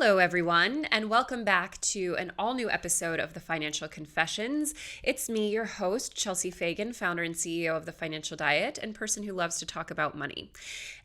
Hello, everyone, and welcome back to an all-new episode of The Financial Confessions. It's me, your host, Chelsea Fagan, founder and CEO of The Financial Diet and person who loves to talk about money.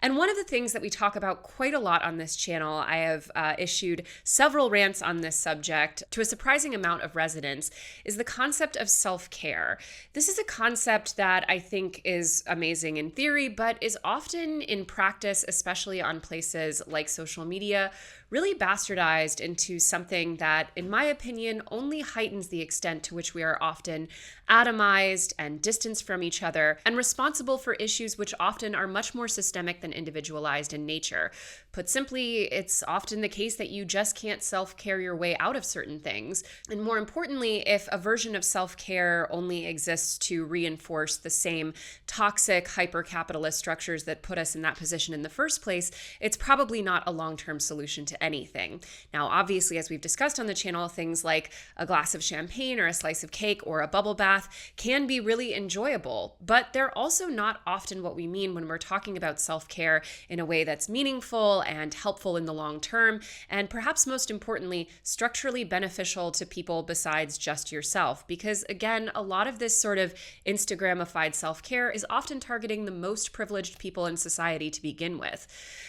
And one of the things that we talk about quite a lot on this channel, I have issued several rants on this subject to a surprising amount of resonance, is the concept of self-care. This is a concept that I think is amazing in theory, but is often in practice, especially on places like social media, really bastardized into something that, in my opinion, only heightens the extent to which we are often atomized and distanced from each other and responsible for issues which often are much more systemic than individualized in nature. Put simply, it's often the case that you just can't self-care your way out of certain things. And more importantly, if a version of self-care only exists to reinforce the same toxic, hyper-capitalist structures that put us in that position in the first place, it's probably not a long-term solution to anything. Now, obviously, as we've discussed on the channel, things like a glass of champagne or a slice of cake or a bubble bath can be really enjoyable, but they're also not often what we mean when we're talking about self-care in a way that's meaningful and helpful in the long term, and perhaps most importantly, structurally beneficial to people besides just yourself. Because again, a lot of this sort of Instagramified self-care is often targeting the most privileged people in society to begin with.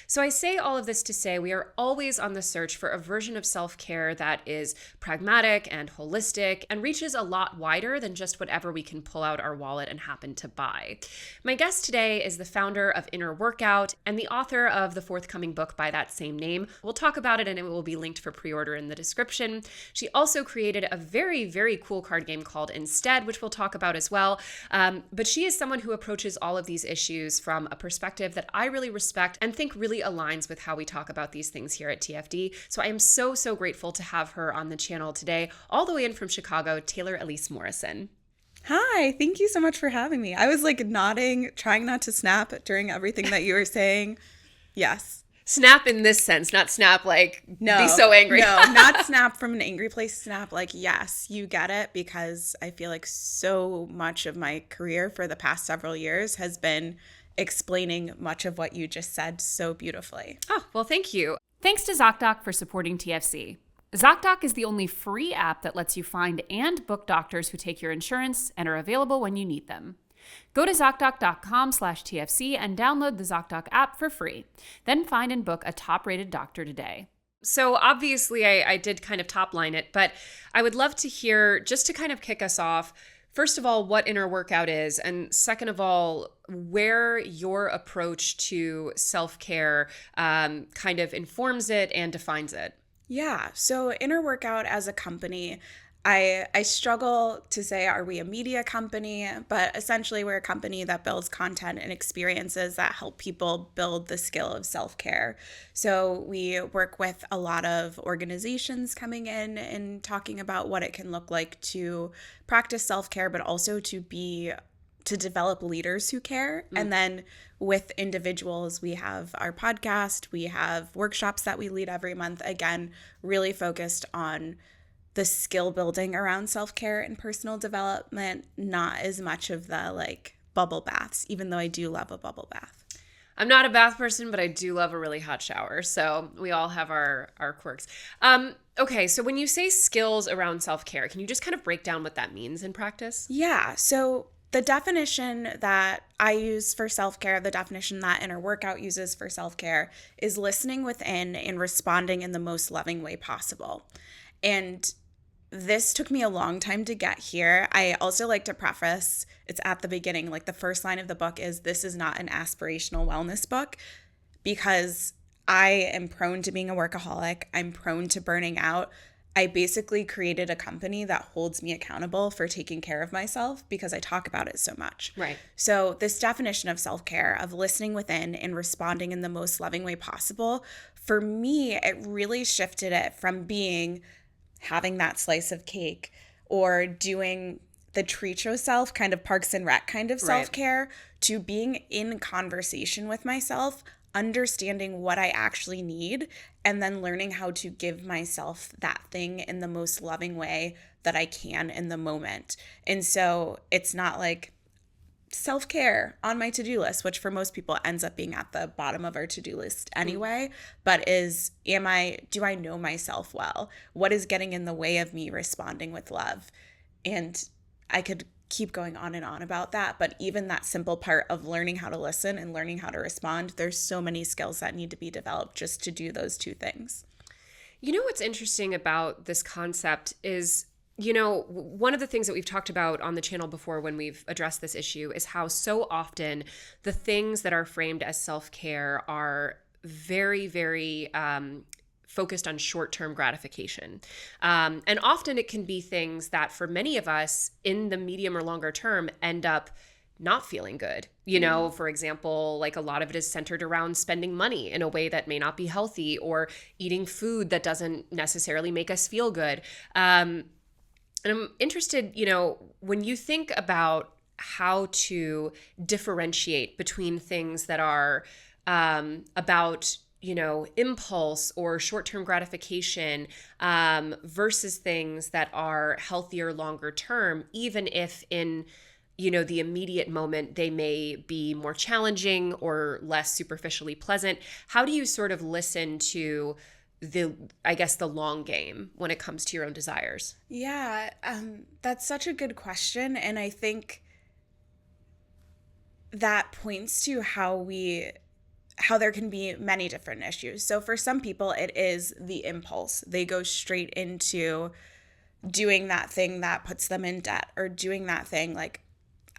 So I say all of this to say we are always on the search for a version of self-care that is pragmatic and holistic and reaches a lot wider than just whatever we can pull out our wallet and happen to buy. My guest today is the founder of Inner Workout and the author of the forthcoming book by that same name. We'll talk about it and it will be linked for pre-order in the description. She also created a very, very cool card game called Instead, which we'll talk about as well. But she is someone who approaches all of these issues from a perspective that I really respect and think really aligns with how we talk about these things here at TFD. So I am so grateful to have her on the channel today, all the way in from Chicago, Taylor Elyse Morrison. Hi, thank you so much for having me. I was like nodding, trying not to snap during everything that you were saying. Yes. Snap in this sense, not snap like be so angry. No, not snap from an angry place. Snap like, yes, you get it, because I feel like so much of my career for the past several years has been explaining much of what you just said so beautifully. Oh, well, thank you. Thanks to ZocDoc for supporting TFC. ZocDoc is the only free app that lets you find and book doctors who take your insurance and are available when you need them. Go to ZocDoc.com/TFC and download the ZocDoc app for free. Then find and book a top-rated doctor today. So obviously I did kind of top line it, but I would love to hear, just to kind of kick us off, first of all, what Inner Workout is, and second of all, where your approach to self-care kind of informs it and defines it. Yeah, so Inner Workout as a company, I struggle to say, are we a media company? But essentially, we're a company that builds content and experiences that help people build the skill of self-care. So we work with a lot of organizations coming in and talking about what it can look like to practice self-care, but also to develop leaders who care. And then with individuals, we have our podcast, we have workshops that we lead every month, again, really focused on the skill building around self-care and personal development, not as much of the like bubble baths, even though I do love a bubble bath. I'm not a bath person, but I do love a really hot shower. So we all have our quirks. Okay, so when you say skills around self-care, can you just kind of break down what that means in practice? Yeah, so the definition that I use for self-care, the definition that Inner Workout uses for self-care, is listening within and responding in the most loving way possible. And this took me a long time to get here. I also like to preface, it's at the beginning, like the first line of the book is, this is not an aspirational wellness book, because I am prone to being a workaholic. I'm prone to burning out. I basically created a company that holds me accountable for taking care of myself because I talk about it so much. Right. So this definition of self-care, of listening within and responding in the most loving way possible, for me, it really shifted it from having that slice of cake or doing the treat yourself kind of Parks and Rec kind of self-care, to being in conversation with myself, understanding what I actually need, and then learning how to give myself that thing in the most loving way that I can in the moment. And so it's not like self-care on my to-do list, which for most people ends up being at the bottom of our to-do list anyway, but do I know myself well? What is getting in the way of me responding with love? And I could keep going on and on about that, but even that simple part of learning how to listen and learning how to respond, there's so many skills that need to be developed just to do those two things. You know what's interesting about this concept is, one of the things that we've talked about on the channel before when we've addressed this issue is how so often the things that are framed as self-care are very, very focused on short-term gratification. And often it can be things that for many of us in the medium or longer term end up not feeling good. For example, like a lot of it is centered around spending money in a way that may not be healthy, or eating food that doesn't necessarily make us feel good. And I'm interested, when you think about how to differentiate between things that are about, impulse or short-term gratification versus things that are healthier longer term, even if in, the immediate moment they may be more challenging or less superficially pleasant. How do you sort of listen to the long game when it comes to your own desires? Yeah, that's such a good question. And I think that points to how there can be many different issues. So for some people, it is the impulse. They go straight into doing that thing that puts them in debt, or doing that thing. Like,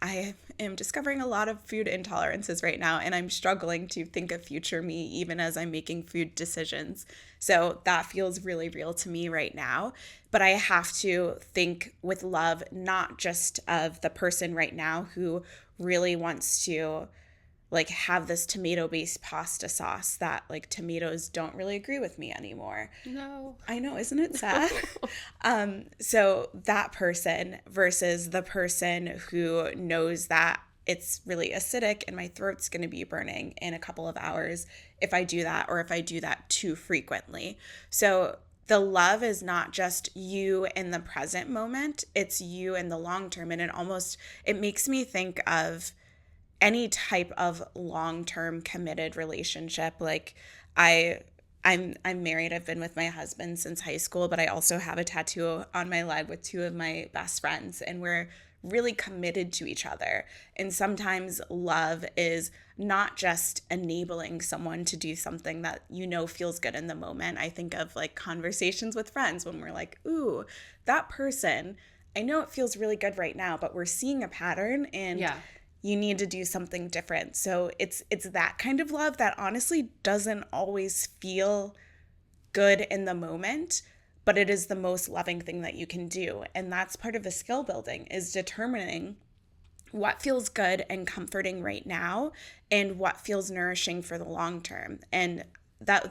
I am discovering a lot of food intolerances right now, and I'm struggling to think of future me even as I'm making food decisions. So that feels really real to me right now. But I have to think with love, not just of the person right now who really wants to have this tomato-based pasta sauce that tomatoes don't really agree with me anymore. No. I know, isn't it sad? So that person versus the person who knows that it's really acidic and my throat's going to be burning in a couple of hours if I do that, or if I do that too frequently. So the love is not just you in the present moment, it's you in the long term. And it makes me think of any type of long-term committed relationship. I'm married. I've been with my husband since high school, but I also have a tattoo on my leg with two of my best friends, and we're really committed to each other. And sometimes love is not just enabling someone to do something that feels good in the moment. I think of conversations with friends when we're like, ooh, that person, I know it feels really good right now, but we're seeing a pattern, and you need to do something different. So it's that kind of love that honestly doesn't always feel good in the moment, but it is the most loving thing that you can do. And that's part of the skill building, is determining what feels good and comforting right now and what feels nourishing for the long term. And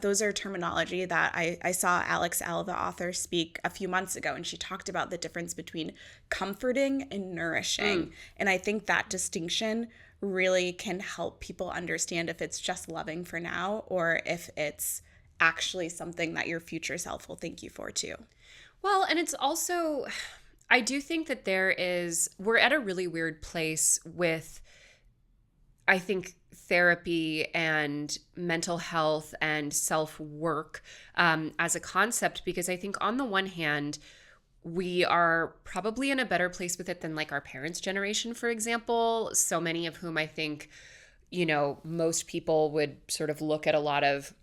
those are terminology that I saw Alex Elle, the author, speak a few months ago, and she talked about the difference between comforting and nourishing. And I think that distinction really can help people understand if it's just loving for now, or if it's actually something that your future self will thank you for too. Well, and it's also, I do think that we're at a really weird place with, I think, therapy and mental health and self-work as a concept, because I think on the one hand, we are probably in a better place with it than our parents' generation, for example. So many of whom I think, most people would sort of look at a lot of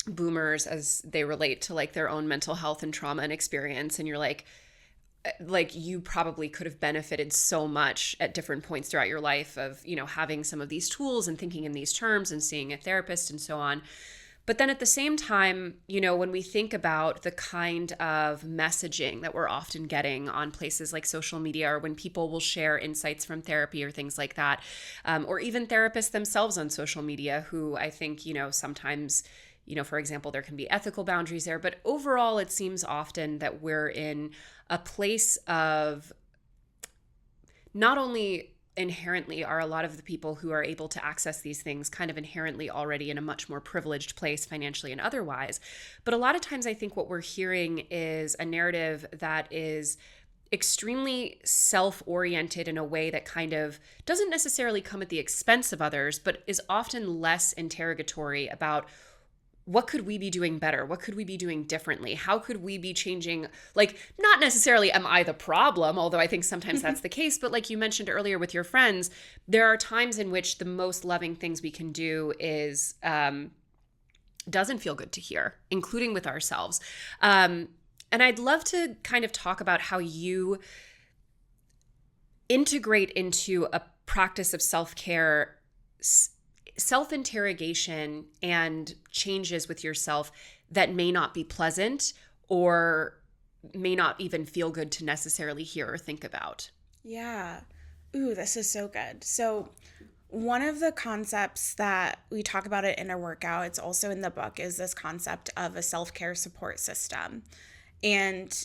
boomers as they relate to their own mental health and trauma and experience. And you're like you probably could have benefited so much at different points throughout your life of, having some of these tools and thinking in these terms and seeing a therapist and so on. But then at the same time, when we think about the kind of messaging that we're often getting on places like social media, or when people will share insights from therapy or things like that, or even therapists themselves on social media, who I think, sometimes, for example, there can be ethical boundaries there, but overall it seems often that we're in a place of, not only inherently are a lot of the people who are able to access these things kind of inherently already in a much more privileged place financially and otherwise, but a lot of times I think what we're hearing is a narrative that is extremely self-oriented in a way that kind of doesn't necessarily come at the expense of others, but is often less interrogatory about what could we be doing better? What could we be doing differently? How could we be changing? Like, not necessarily am I the problem, although I think sometimes that's the case, but like you mentioned earlier with your friends, there are times in which the most loving things we can do is doesn't feel good to hear, including with ourselves. And I'd love to kind of talk about how you integrate into a practice of self-care, self-interrogation, and changes with yourself that may not be pleasant or may not even feel good to necessarily hear or think about. Yeah. Ooh, this is so good. So one of the concepts that we talk about at Inner Workout, it's also in the book, is this concept of a self-care support system. And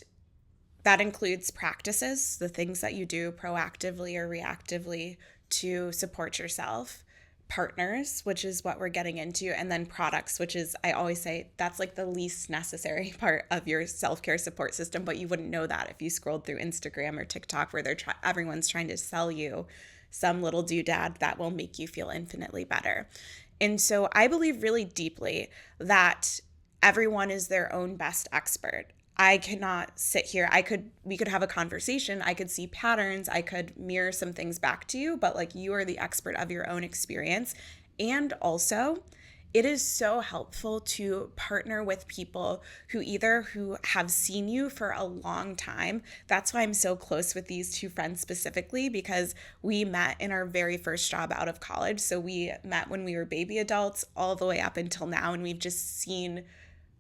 that includes practices, the things that you do proactively or reactively to support yourself, partners, which is what we're getting into, and then products, which is, I always say, that's like the least necessary part of your self-care support system, but you wouldn't know that if you scrolled through Instagram or TikTok where everyone's trying to sell you some little doodad that will make you feel infinitely better. And so I believe really deeply that everyone is their own best expert. I cannot sit here. We could have a conversation. I could see patterns. I could mirror some things back to you, but like, you are the expert of your own experience. And also, it is so helpful to partner with people who have seen you for a long time. That's why I'm so close with these two friends specifically, because we met in our very first job out of college. So we met when we were baby adults all the way up until now, and we've just seen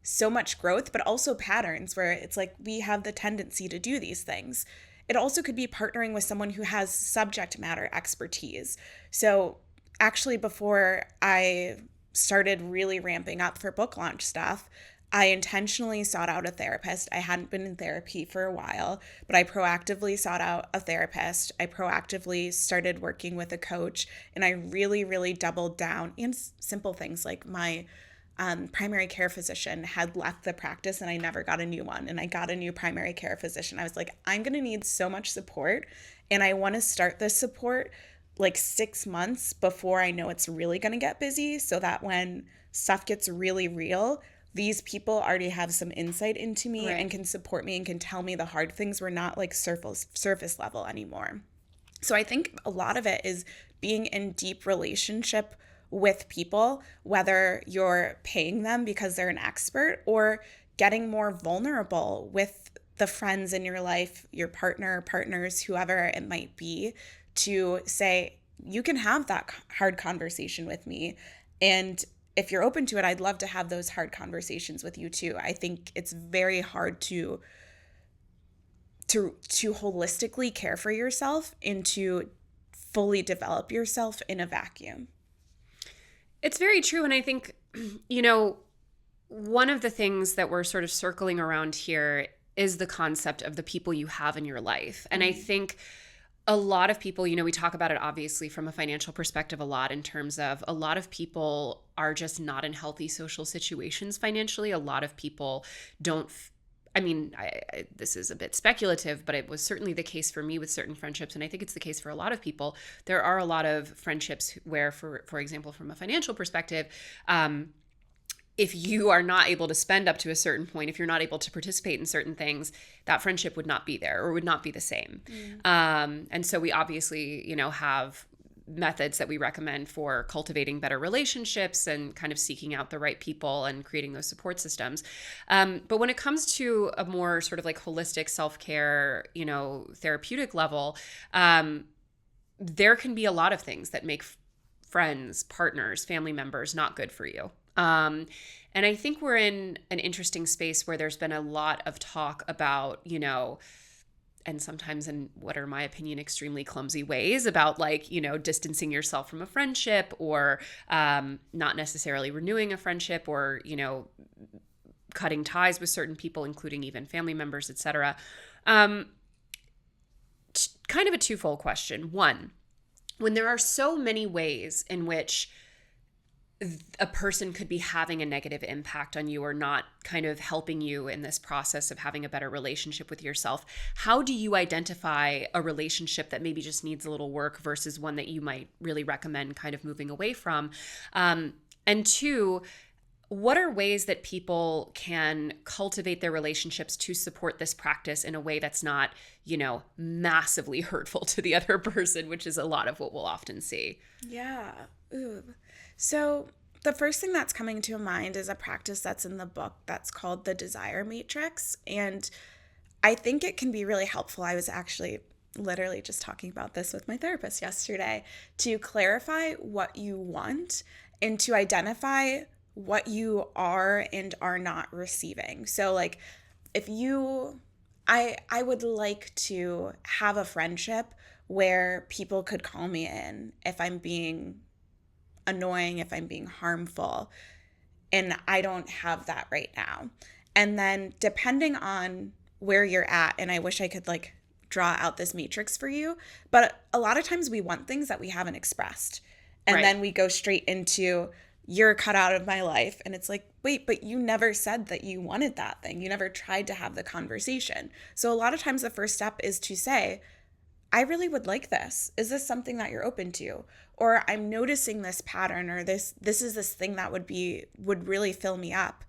so much growth, but also patterns where it's like we have the tendency to do these things. It also could be partnering with someone who has subject matter expertise. So actually, before I started really ramping up for book launch stuff, I intentionally sought out a therapist. I hadn't been in therapy for a while, but I proactively sought out a therapist. I proactively started working with a coach, and I really, really doubled down in simple things like my primary care physician had left the practice and I never got a new one. And I got a new primary care physician. I was like, I'm going to need so much support. And I want to start this support like 6 months before I know it's really going to get busy, so that when stuff gets really real, these people already have some insight into me and can support me and can tell me the hard things. We're not like surface level anymore. So I think a lot of it is being in deep relationship with people, whether you're paying them because they're an expert or getting more vulnerable with the friends in your life, your partners, whoever it might be, to say, you can have that hard conversation with me. And if you're open to it, I'd love to have those hard conversations with you too. I think it's very hard to holistically care for yourself and to fully develop yourself in a vacuum. It's very true. And I think, one of the things that we're sort of circling around here is the concept of the people you have in your life. And I think a lot of people, we talk about it obviously from a financial perspective a lot, in terms of a lot of people are just not in healthy social situations financially. A lot of people don't this is a bit speculative, but it was certainly the case for me with certain friendships. And I think it's the case for a lot of people. There are a lot of friendships where, for example, from a financial perspective, if you are not able to spend up to a certain point, if you're not able to participate in certain things, that friendship would not be there or would not be the same. And so we obviously, have methods that we recommend for cultivating better relationships and kind of seeking out the right people and creating those support systems. But when it comes to a more sort of like holistic self-care, therapeutic level, there can be a lot of things that make friends, partners, family members not good for you. And I think we're in an interesting space where there's been a lot of talk about, and sometimes in what are my opinion, extremely clumsy ways about distancing yourself from a friendship or not necessarily renewing a friendship or, cutting ties with certain people, including even family members, et cetera. Kind of a twofold question. One, when there are so many ways in which a person could be having a negative impact on you or not kind of helping you in this process of having a better relationship with yourself. How do you identify a relationship that maybe just needs a little work versus one that you might really recommend kind of moving away from? And two, what are ways that people can cultivate their relationships to support this practice in a way that's not, massively hurtful to the other person, which is a lot of what we'll often see? Yeah. Ooh. So the first thing that's coming to mind is a practice that's in the book that's called the desire matrix. And I think it can be really helpful. I was actually literally just talking about this with my therapist yesterday, to clarify what you want and to identify what you are and are not receiving. So like I would like to have a friendship where people could call me in if I'm being annoying, if I'm being harmful, and I don't have that right now. And then depending on where you're at, and I wish I could like draw out this matrix for you, but a lot of times we want things that we haven't expressed. And then we go straight into, you're cut out of my life. And it's like, wait, but you never said that you wanted that thing. You never tried to have the conversation. So a lot of times the first step is to say, I really would like this. Is this something that you're open to? Or I'm noticing this pattern, or this is this thing that would really fill me up.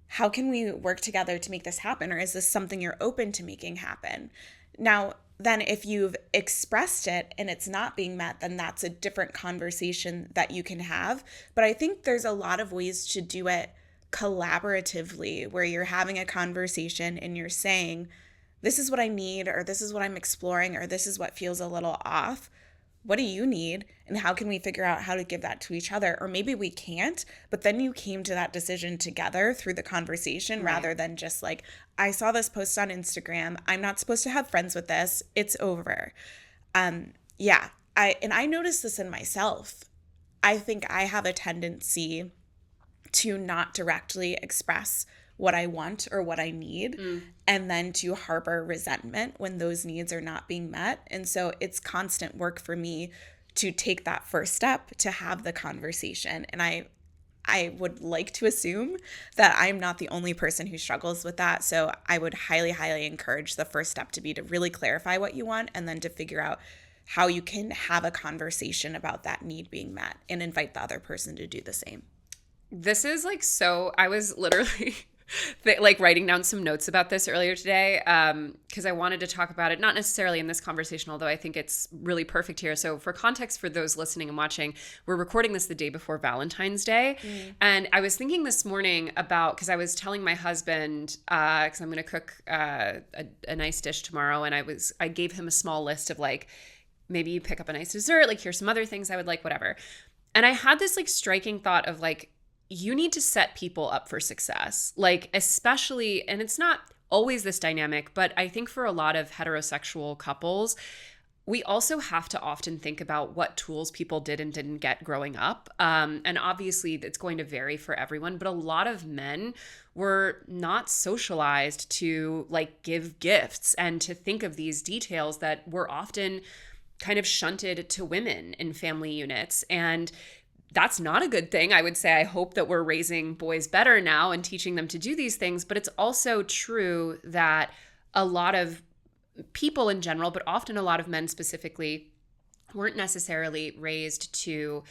How can we work together to make this happen? Or is this something you're open to making happen? Now, then if you've expressed it and it's not being met, then that's a different conversation that you can have. But I think there's a lot of ways to do it collaboratively, where you're having a conversation and you're saying, this is what I need, or this is what I'm exploring, or this is what feels a little off. What do you need? And how can we figure out how to give that to each other? Or maybe we can't, but then you came to that decision together through the conversation, rather than just like, I saw this post on Instagram. I'm not supposed to have friends with this. It's over. I noticed this in myself. I think I have a tendency to not directly express what I want or what I need, and then to harbor resentment when those needs are not being met. And so it's constant work for me to take that first step, to have the conversation. And I would like to assume that I'm not the only person who struggles with that. So I would highly, highly encourage the first step to be to really clarify what you want, and then to figure out how you can have a conversation about that need being met and invite the other person to do the same. This is like, so I was literally like writing down some notes about this earlier today, because I wanted to talk about it, not necessarily in this conversation, although I think it's really perfect here. So for context, for those listening and watching, we're recording this the day before Valentine's Day. And I was thinking this morning about, because I was telling my husband, because I'm going to cook a nice dish tomorrow, and I gave him a small list of like, maybe you pick up a nice dessert, like here's some other things I would like, whatever. And I had this like striking thought of like, you need to set people up for success, like especially, and it's not always this dynamic, but I think for a lot of heterosexual couples, we also have to often think about what tools people did and didn't get growing up. And obviously it's going to vary for everyone, but a lot of men were not socialized to like give gifts and to think of these details that were often kind of shunted to women in family units. And that's not a good thing. I would say I hope that we're raising boys better now and teaching them to do these things. But it's also true that a lot of people in general, but often a lot of men specifically, weren't necessarily raised to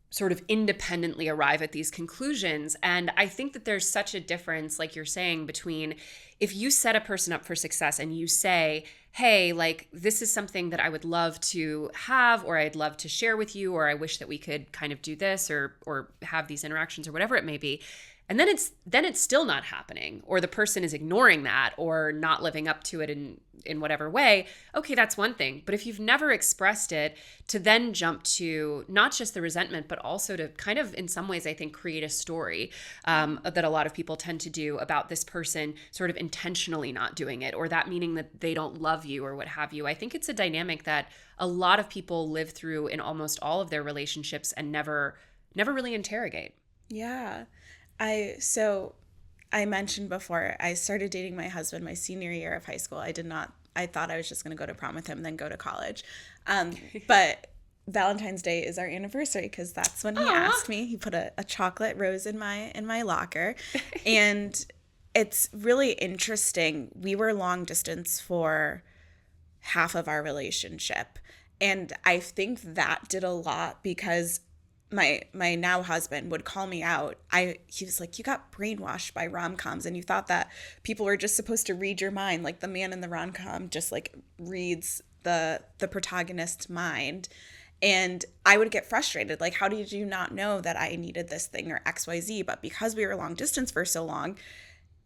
sort of independently arrive at these conclusions. And I think that there's such a difference, like you're saying, between if you set a person up for success and you say, hey, like this is something that I would love to have, or I'd love to share with you, or I wish that we could kind of do this or have these interactions or whatever it may be. And then it's still not happening, or the person is ignoring that or not living up to it in whatever way. Okay, that's one thing. But if you've never expressed it, to then jump to not just the resentment, but also to kind of, in some ways, I think, create a story that a lot of people tend to do about this person sort of intentionally not doing it, or that meaning that they don't love you or what have you. I think it's a dynamic that a lot of people live through in almost all of their relationships and never really interrogate. Yeah. I mentioned before, I started dating my husband my senior year of high school. I thought I was just going to go to prom with him, then go to college. But Valentine's Day is our anniversary because that's when he Aw. asked me. He put a chocolate rose in my locker. And it's really interesting. We were long distance for half of our relationship. And I think that did a lot because my now husband would call me out. He was like, you got brainwashed by rom-coms and you thought that people were just supposed to read your mind, like the man in the rom-com just like reads the protagonist's mind. And I would get frustrated, like, how did you not know that I needed this thing or XYZ? But because we were long distance for so long,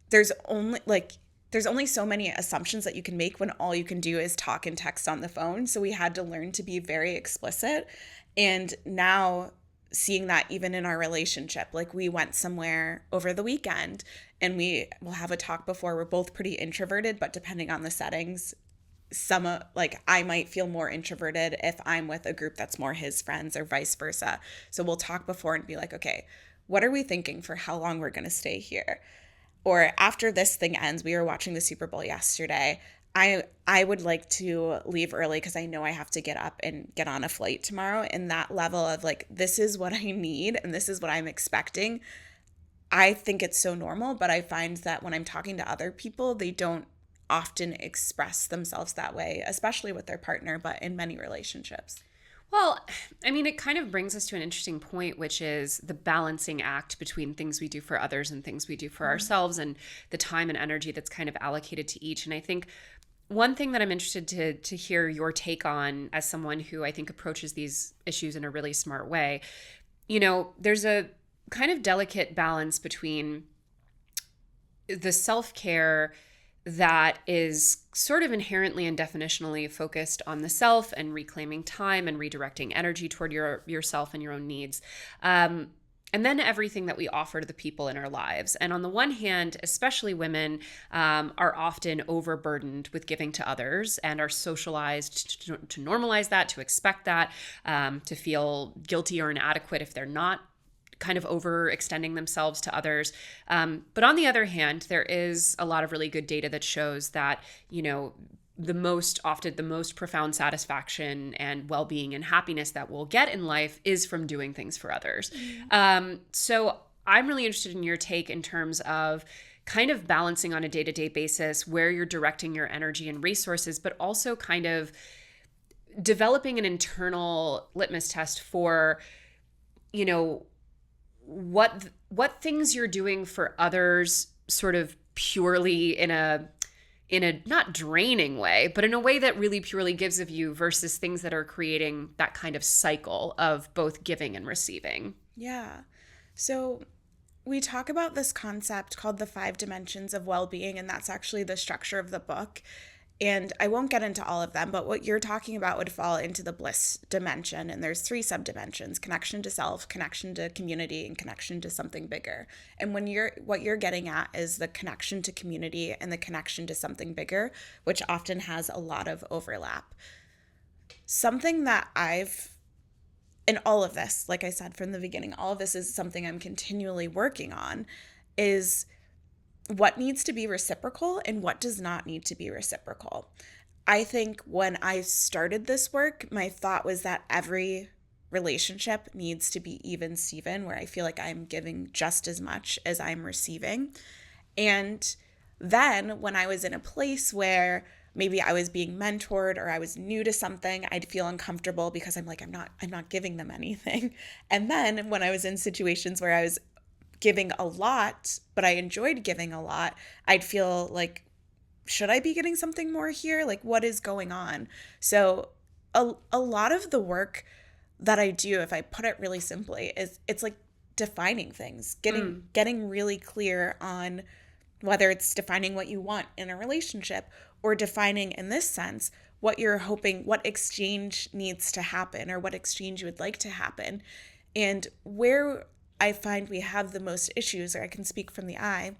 there's only so many assumptions that you can make when all you can do is talk and text on the phone. So we had to learn to be very explicit. And now seeing that even in our relationship, like we went somewhere over the weekend and we will have a talk before. We're both pretty introverted, but depending on the settings, I might feel more introverted if I'm with a group that's more his friends or vice versa. So we'll talk before and be like, okay, what are we thinking for how long we're going to stay here? Or after this thing ends, we were watching the Super Bowl yesterday. I would like to leave early because I know I have to get up and get on a flight tomorrow. And that level of like, this is what I need and this is what I'm expecting. I think it's so normal, but I find that when I'm talking to other people, they don't often express themselves that way, especially with their partner, but in many relationships. Well, I mean, it kind of brings us to an interesting point, which is the balancing act between things we do for others and things we do for ourselves and the time and energy that's kind of allocated to each. And I think one thing that I'm interested to hear your take on as someone who I think approaches these issues in a really smart way, there's a kind of delicate balance between the self-care that is sort of inherently and definitionally focused on the self and reclaiming time and redirecting energy toward yourself and your own needs. And then everything that we offer to the people in our lives. And on the one hand, especially women are often overburdened with giving to others and are socialized to normalize that, to expect that, to feel guilty or inadequate if they're not kind of overextending themselves to others. But on the other hand, there is a lot of really good data that shows that, the most profound satisfaction and well-being and happiness that we'll get in life is from doing things for others. So I'm really interested in your take in terms of kind of balancing on a day-to-day basis where you're directing your energy and resources, but also kind of developing an internal litmus test for, what things you're doing for others sort of purely in a not draining way, but in a way that really purely gives of you versus things that are creating that kind of cycle of both giving and receiving. Yeah. So we talk about this concept called the 5 dimensions of well-being, and that's actually the structure of the book. And I won't get into all of them, but what you're talking about would fall into the bliss dimension. And there's 3 subdimensions: connection to self, connection to community, and connection to something bigger. And what you're getting at is the connection to community and the connection to something bigger, which often has a lot of overlap. Something that in all of this, like I said from the beginning, all of this is something I'm continually working on, is what needs to be reciprocal and what does not need to be reciprocal. I think when I started this work, my thought was that every relationship needs to be even-steven, where I feel like I'm giving just as much as I'm receiving. And then when I was in a place where maybe I was being mentored or I was new to something, I'd feel uncomfortable because I'm like, I'm not giving them anything. And then when I was in situations where I was giving a lot, but I enjoyed giving a lot, I'd feel like, should I be getting something more here? Like, what is going on? So a lot of the work that I do, if I put it really simply, is it's like defining things, getting really clear on whether it's defining what you want in a relationship or defining, in this sense, what you're hoping, what exchange needs to happen or what exchange you would like to happen. And where I find we have the most issues, or I can speak from the I,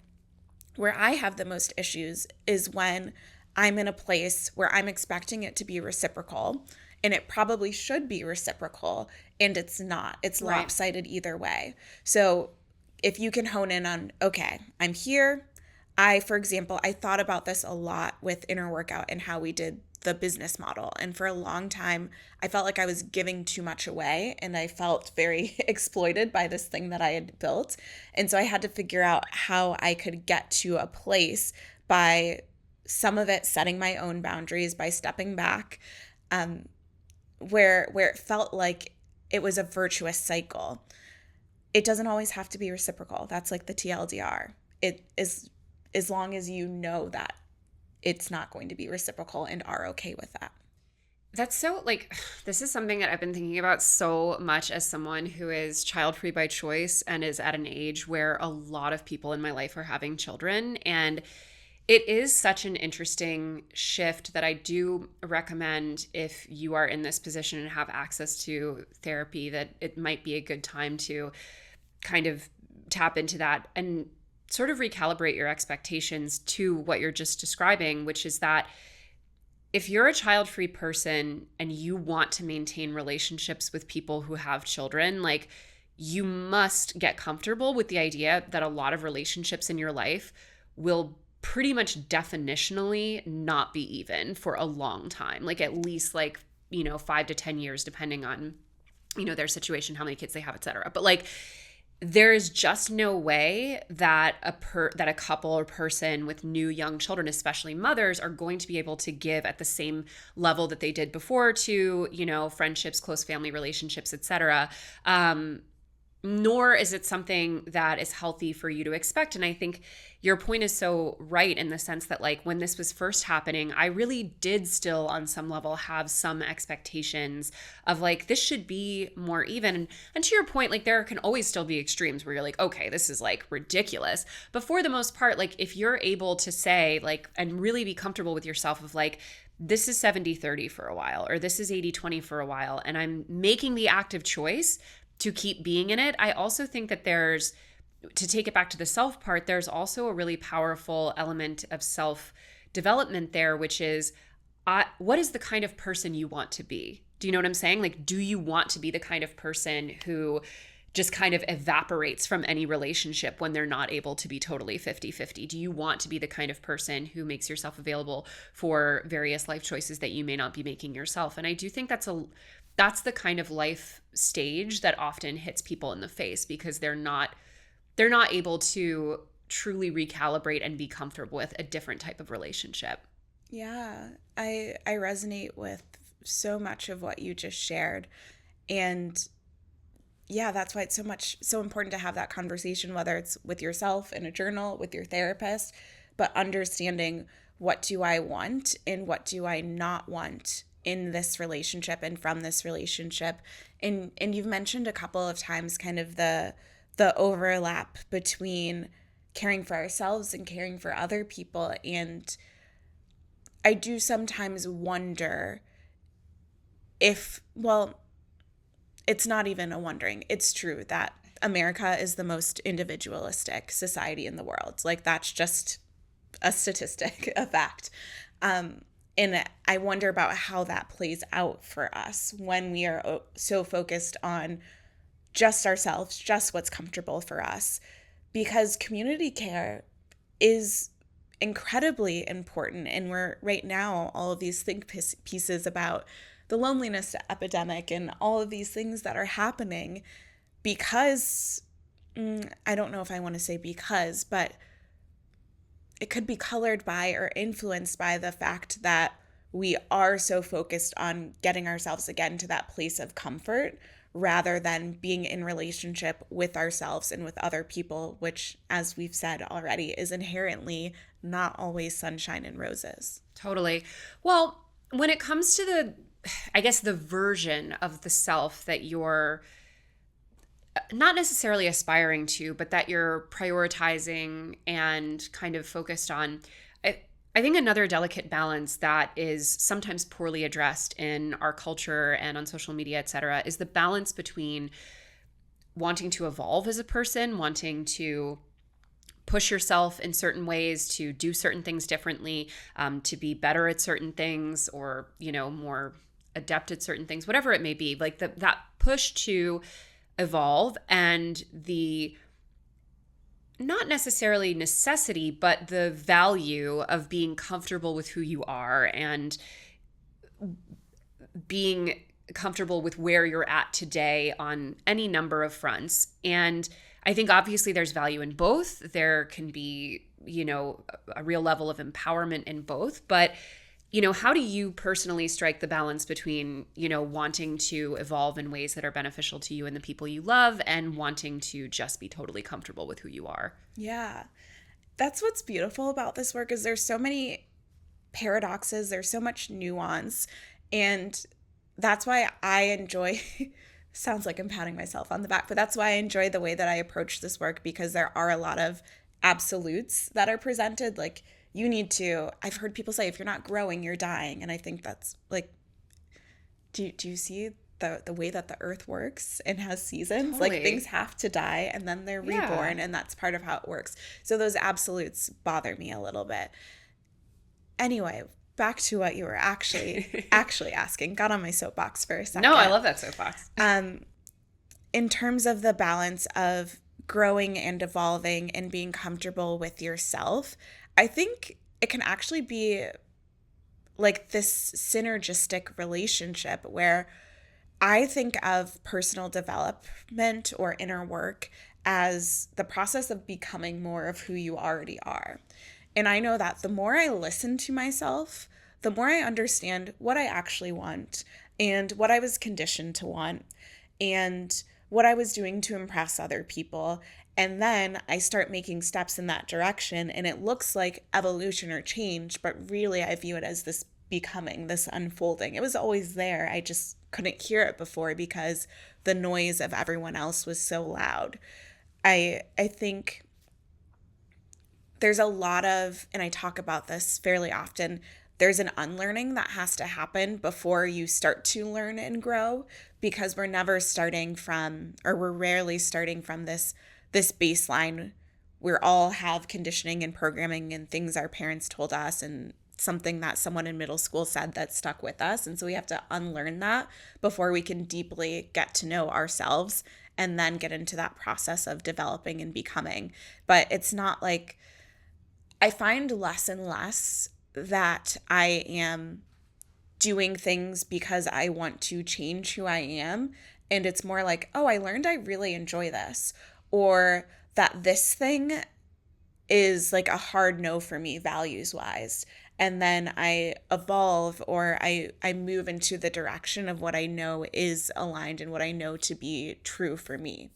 where I have the most issues is when I'm in a place where I'm expecting it to be reciprocal, and it probably should be reciprocal, and it's not. It's Right. lopsided either way. So if you can hone in on, okay, I'm here. For example, I thought about this a lot with Inner Workout and how we did the business model. And for a long time, I felt like I was giving too much away, and I felt very exploited by this thing that I had built. And so I had to figure out how I could get to a place by some of it setting my own boundaries, by stepping back, where it felt like it was a virtuous cycle. It doesn't always have to be reciprocal. That's like the TLDR. It is, as long as you know that it's not going to be reciprocal and are okay with that. That's so, like, this is something that I've been thinking about so much as someone who is child-free by choice and is at an age where a lot of people in my life are having children. And it is such an interesting shift that I do recommend, if you are in this position and have access to therapy, that it might be a good time to kind of tap into that and sort of recalibrate your expectations to what you're just describing, which is that if you're a child-free person and you want to maintain relationships with people who have children, like, you must get comfortable with the idea that a lot of relationships in your life will pretty much definitionally not be even for a long time, like at least 5 to 10 years, depending on, their situation, how many kids they have, et cetera. But like, there is just no way that a couple or person with new young children, especially mothers, are going to be able to give at the same level that they did before to, friendships, close family relationships, etc. Nor is it something that is healthy for you to expect. And I think your point is so right in the sense that, like, when this was first happening, I really did still on some level have some expectations of like, this should be more even. And to your point, like, there can always still be extremes where you're like, okay, this is like ridiculous. But for the most part, like, if you're able to say, like, and really be comfortable with yourself of like, this is 70-30 for a while, or this is 80-20 for a while, and I'm making the active choice to keep being in it. I also think that to take it back to the self part, there's also a really powerful element of self-development there, which is what is the kind of person you want to be? Do you know what I'm saying? Like, do you want to be the kind of person who just kind of evaporates from any relationship when they're not able to be totally 50-50? Do you want to be the kind of person who makes yourself available for various life choices that you may not be making yourself? And I do think that's the kind of life stage that often hits people in the face, because they're not able to truly recalibrate and be comfortable with a different type of relationship. Yeah, I resonate with so much of what you just shared. And yeah, that's why it's so important to have that conversation, whether it's with yourself in a journal, with your therapist, but understanding, what do I want and what do I not want in this relationship and from this relationship. And you've mentioned a couple of times kind of the overlap between caring for ourselves and caring for other people. And I do sometimes wonder if, well, it's not even a wondering. It's true that America is the most individualistic society in the world. Like, that's just a statistic, a fact. And I wonder about how that plays out for us when we are so focused on just ourselves, just what's comfortable for us, because community care is incredibly important. And we're right now, all of these think pieces about the loneliness epidemic and all of these things that are happening because, I don't know if I want to say because, but it could be colored by or influenced by the fact that we are so focused on getting ourselves again to that place of comfort rather than being in relationship with ourselves and with other people, which, as we've said already, is inherently not always sunshine and roses. Totally. Well, when it comes to the version of the self that you're not necessarily aspiring to, but that you're prioritizing and kind of focused on, I think another delicate balance that is sometimes poorly addressed in our culture and on social media, et cetera, is the balance between wanting to evolve as a person, wanting to push yourself in certain ways, to do certain things differently, to be better at certain things, or, more adept at certain things, whatever it may be, like that push to evolve, and the not necessarily necessity, but the value of being comfortable with who you are and being comfortable with where you're at today on any number of fronts. And I think obviously there's value in both. There can be, a real level of empowerment in both. But, how do you personally strike the balance between, wanting to evolve in ways that are beneficial to you and the people you love and wanting to just be totally comfortable with who you are? Yeah. That's what's beautiful about this work is there's so many paradoxes, there's so much nuance, and that's why I enjoy sounds like I'm patting myself on the back, but that's why I enjoy the way that I approach this work, because there are a lot of absolutes that are presented. Like, you need to, I've heard people say, if you're not growing, you're dying. And I think that's like, do you see the way that the earth works and has seasons? Totally. Like, things have to die and then they're reborn, and that's part of how it works. So those absolutes bother me a little bit. Anyway, back to what you were actually asking. Got on my soapbox for a second. No, I love that soapbox. In terms of the balance of growing and evolving and being comfortable with yourself, I think it can actually be like this synergistic relationship where I think of personal development or inner work as the process of becoming more of who you already are. And I know that the more I listen to myself, the more I understand what I actually want and what I was conditioned to want and what I was doing to impress other people. And then I start making steps in that direction, and it looks like evolution or change, but really I view it as this becoming, this unfolding. It was always there. I just couldn't hear it before because the noise of everyone else was so loud. I think there's a lot of, and I talk about this fairly often, there's an unlearning that has to happen before you start to learn and grow, because we're never starting from, or we're rarely starting from this baseline. We all have conditioning and programming and things our parents told us and something that someone in middle school said that stuck with us. And so we have to unlearn that before we can deeply get to know ourselves and then get into that process of developing and becoming. But it's not like, I find less and less that I am doing things because I want to change who I am. And it's more like, oh, I learned I really enjoy this, or that this thing is like a hard no for me values wise. And then I evolve, or I move into the direction of what I know is aligned and what I know to be true for me.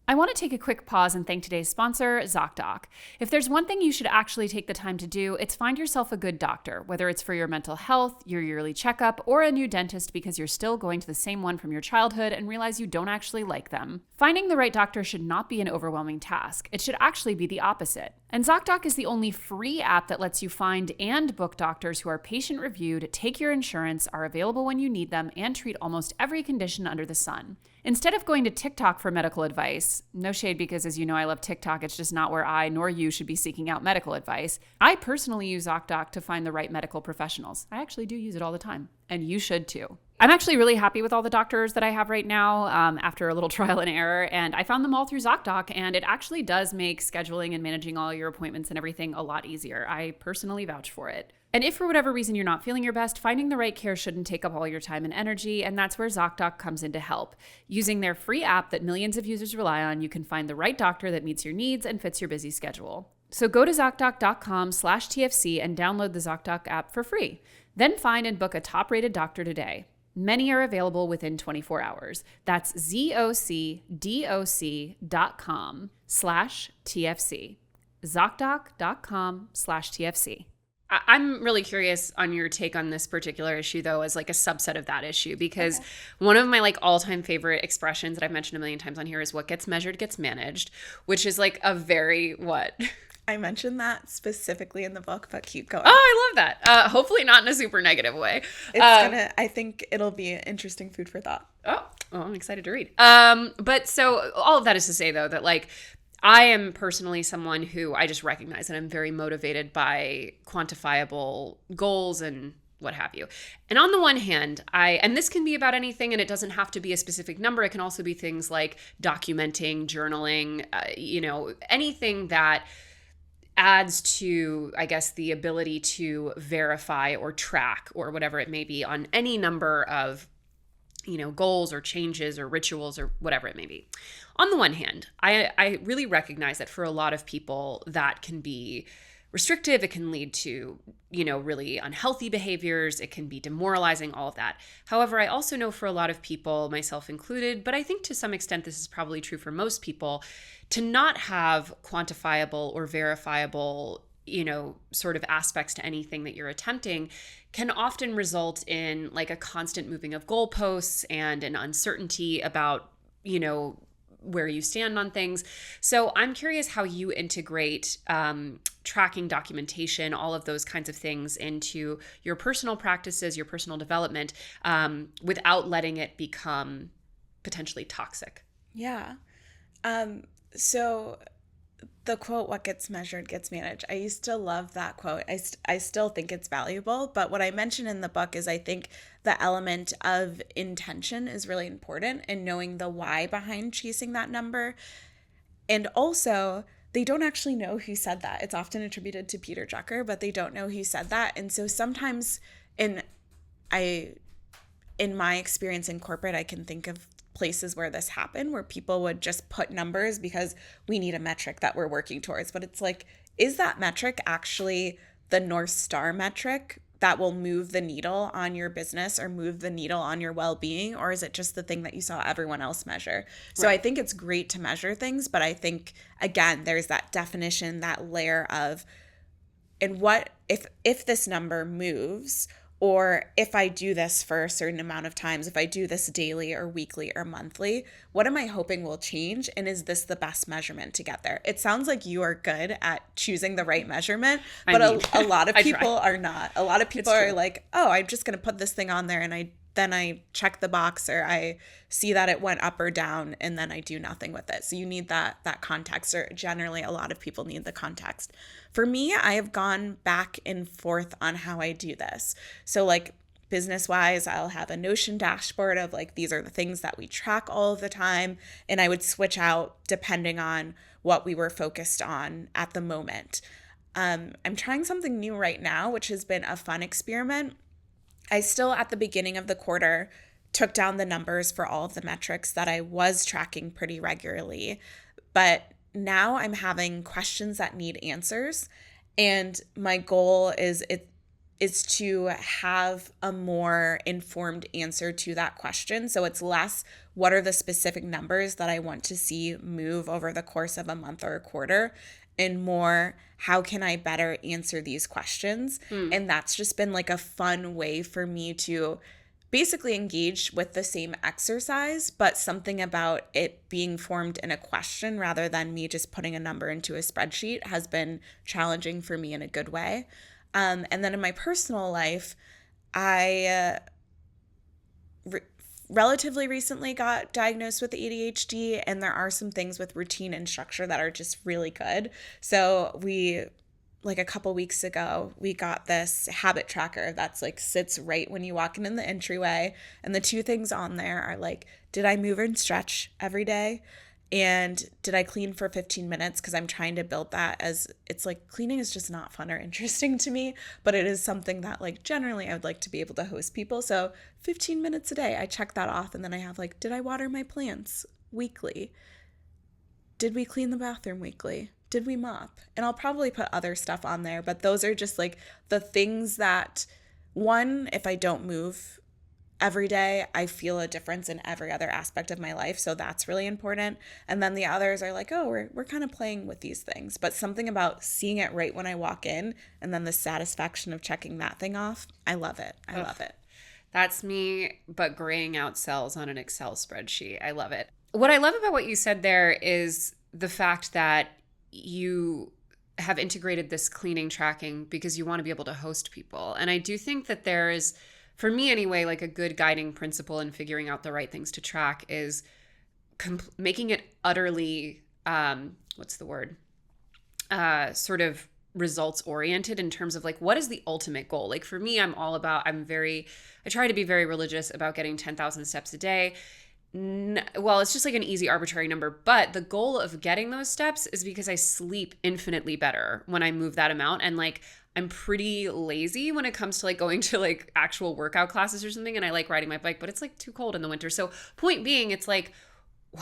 I want to take a quick pause and thank today's sponsor, ZocDoc. If there's one thing you should actually take the time to do, it's find yourself a good doctor, whether it's for your mental health, your yearly checkup, or a new dentist because you're still going to the same one from your childhood and realize you don't actually like them. Finding the right doctor should not be an overwhelming task. It should actually be the opposite. And ZocDoc is the only free app that lets you find and book doctors who are patient-reviewed, take your insurance, are available when you need them, and treat almost every condition under the sun. Instead of going to TikTok for medical advice, no shade because as you know I love TikTok, it's just not where I nor you should be seeking out medical advice. I personally use ZocDoc to find the right medical professionals. I actually do use it all the time, and you should too. I'm actually really happy with all the doctors that I have right now after a little trial and error, and I found them all through ZocDoc, and it actually does make scheduling and managing all your appointments and everything a lot easier. I personally vouch for it. And if for whatever reason you're not feeling your best, finding the right care shouldn't take up all your time and energy, and that's where ZocDoc comes in to help. Using their free app that millions of users rely on, you can find the right doctor that meets your needs and fits your busy schedule. So go to ZocDoc.com/TFC and download the ZocDoc app for free. Then find and book a top-rated doctor today. Many are available within 24 hours. That's ZocDoc.com/TFC. ZocDoc.com/TFC. I'm really curious on your take on this particular issue, though, as like a subset of that issue, because one of my like all-time favorite expressions that I've mentioned a million times on here is what gets measured gets managed, which is like a very what? I mentioned that specifically in the book, but keep going. Oh, I love that. Hopefully not in a super negative way. I think it'll be interesting food for thought. Oh, I'm excited to read. But so all of that is to say, though, that like I am personally someone who I just recognize that I'm very motivated by quantifiable goals and what have you. And on the one hand, and this can be about anything, and it doesn't have to be a specific number. It can also be things like documenting, journaling, anything that adds to, I guess, the ability to verify or track or whatever it may be on any number of, goals or changes or rituals or whatever it may be. On the one hand, I really recognize that for a lot of people that can be restrictive. It can lead to, really unhealthy behaviors. It can be demoralizing, all of that. However, I also know for a lot of people, myself included, but I think to some extent this is probably true for most people, to not have quantifiable or verifiable, sort of aspects to anything that you're attempting can often result in like a constant moving of goalposts and an uncertainty about, where you stand on things. So I'm curious how you integrate tracking, documentation, all of those kinds of things into your personal practices, your personal development, without letting it become potentially toxic. Yeah. So the quote, what gets measured gets managed. I used to love that quote. I still think it's valuable. But what I mentioned in the book is I think the element of intention is really important and knowing the why behind chasing that number. And also, they don't actually know who said that. It's often attributed to Peter Drucker, but they don't know who said that. And so sometimes in my experience in corporate, I can think of places where this happened, where people would just put numbers because we need a metric that we're working towards. But it's like, is that metric actually the North Star metric that will move the needle on your business or move the needle on your well-being? Or is it just the thing that you saw everyone else measure? So I think it's great to measure things, but I think, again, there's that definition, that layer of, and what if this number moves, or if I do this for a certain amount of times, if I do this daily or weekly or monthly, what am I hoping will change? And is this the best measurement to get there? It sounds like you are good at choosing the right measurement, but a lot of people are not. A lot of people are like, oh, I'm just going to put this thing on there and then I check the box, or I see that it went up or down, and then I do nothing with it. So you need that context, or generally a lot of people need the context. For me, I have gone back and forth on how I do this. So like business-wise, I'll have a Notion dashboard of like, these are the things that we track all of the time, and I would switch out depending on what we were focused on at the moment. I'm trying something new right now, which has been a fun experiment. I still, at the beginning of the quarter, took down the numbers for all of the metrics that I was tracking pretty regularly. But now I'm having questions that need answers. And my goal is to have a more informed answer to that question. So it's less, what are the specific numbers that I want to see move over the course of a month or a quarter, and more, how can I better answer these questions? And that's just been like a fun way for me to basically engage with the same exercise, but something about it being formed in a question rather than me just putting a number into a spreadsheet has been challenging for me in a good way. And then in my personal life, I relatively recently got diagnosed with ADHD, and there are some things with routine and structure that are just really good. So like a couple weeks ago, we got this habit tracker that's like sits right when you walk in the entryway. And the two things on there are like, did I move and stretch every day? And did I clean for 15 minutes? Because I'm trying to build that, as it's like cleaning is just not fun or interesting to me, but it is something that like generally I would like to be able to host people. So 15 minutes a day, I check that off. And then I have like, did I water my plants weekly? Did we clean the bathroom weekly? Did we mop? And I'll probably put other stuff on there, but those are just like the things that, one, if I don't move every day, I feel a difference in every other aspect of my life. So that's really important. And then the others are like, oh, we're kind of playing with these things. But something about seeing it right when I walk in, and then the satisfaction of checking that thing off, I love it. I love it. That's me, but graying out cells on an Excel spreadsheet. I love it. What I love about what you said there is the fact that you have integrated this cleaning tracking because you want to be able to host people. And I do think that there is, for me anyway, like a good guiding principle in figuring out the right things to track is making it utterly, sort of results oriented in terms of like, what is the ultimate goal? Like for me, I try to be very religious about getting 10,000 steps a day. Well, it's just like an easy arbitrary number, but the goal of getting those steps is because I sleep infinitely better when I move that amount. And like, I'm pretty lazy when it comes to like going to like actual workout classes or something. And I like riding my bike, but it's like too cold in the winter. So point being, it's like,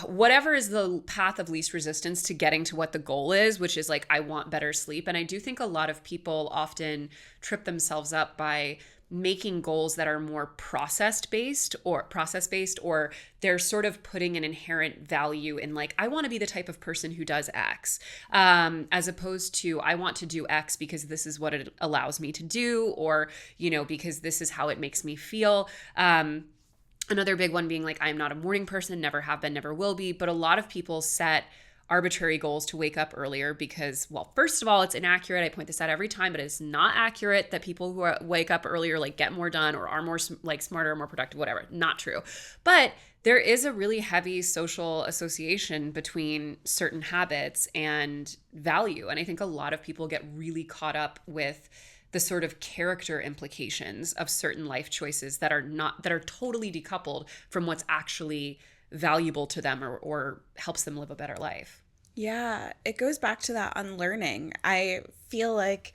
whatever is the path of least resistance to getting to what the goal is, which is like, I want better sleep. And I do think a lot of people often trip themselves up by making goals that are more process based, or they're sort of putting an inherent value in like, I want to be the type of person who does X, as opposed to I want to do X because this is what it allows me to do, or, because this is how it makes me feel. Another big one being like, I'm not a morning person, never have been, never will be. But a lot of people set arbitrary goals to wake up earlier because, well, first of all, it's inaccurate. I point this out every time, but it's not accurate that people who wake up earlier like get more done or are more like smarter, more productive, whatever. Not true. But there is a really heavy social association between certain habits and value. And I think a lot of people get really caught up with the sort of character implications of certain life choices that are totally decoupled from what's actually valuable to them or helps them live a better life. Yeah, it goes back to that unlearning. I feel like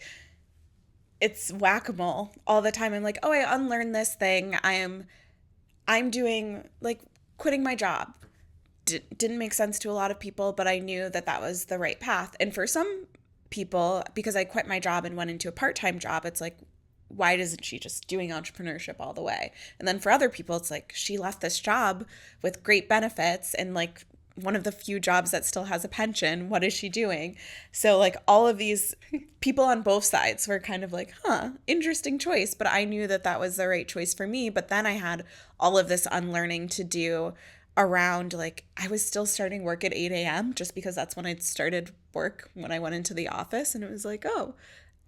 it's whack-a-mole all the time. I'm like, oh, I unlearned this thing. I'm doing like quitting my job. Didn't make sense to a lot of people, but I knew that was the right path. And for some people, because I quit my job and went into a part-time job, it's like, why isn't she just doing entrepreneurship all the way? And then for other people, it's like, she left this job with great benefits and like one of the few jobs that still has a pension. What is she doing? So like all of these people on both sides were kind of like, interesting choice. But I knew that was the right choice for me. But then I had all of this unlearning to do around, like, I was still starting work at 8 a.m. just because that's when I'd started work when I went into the office. And it was like, oh,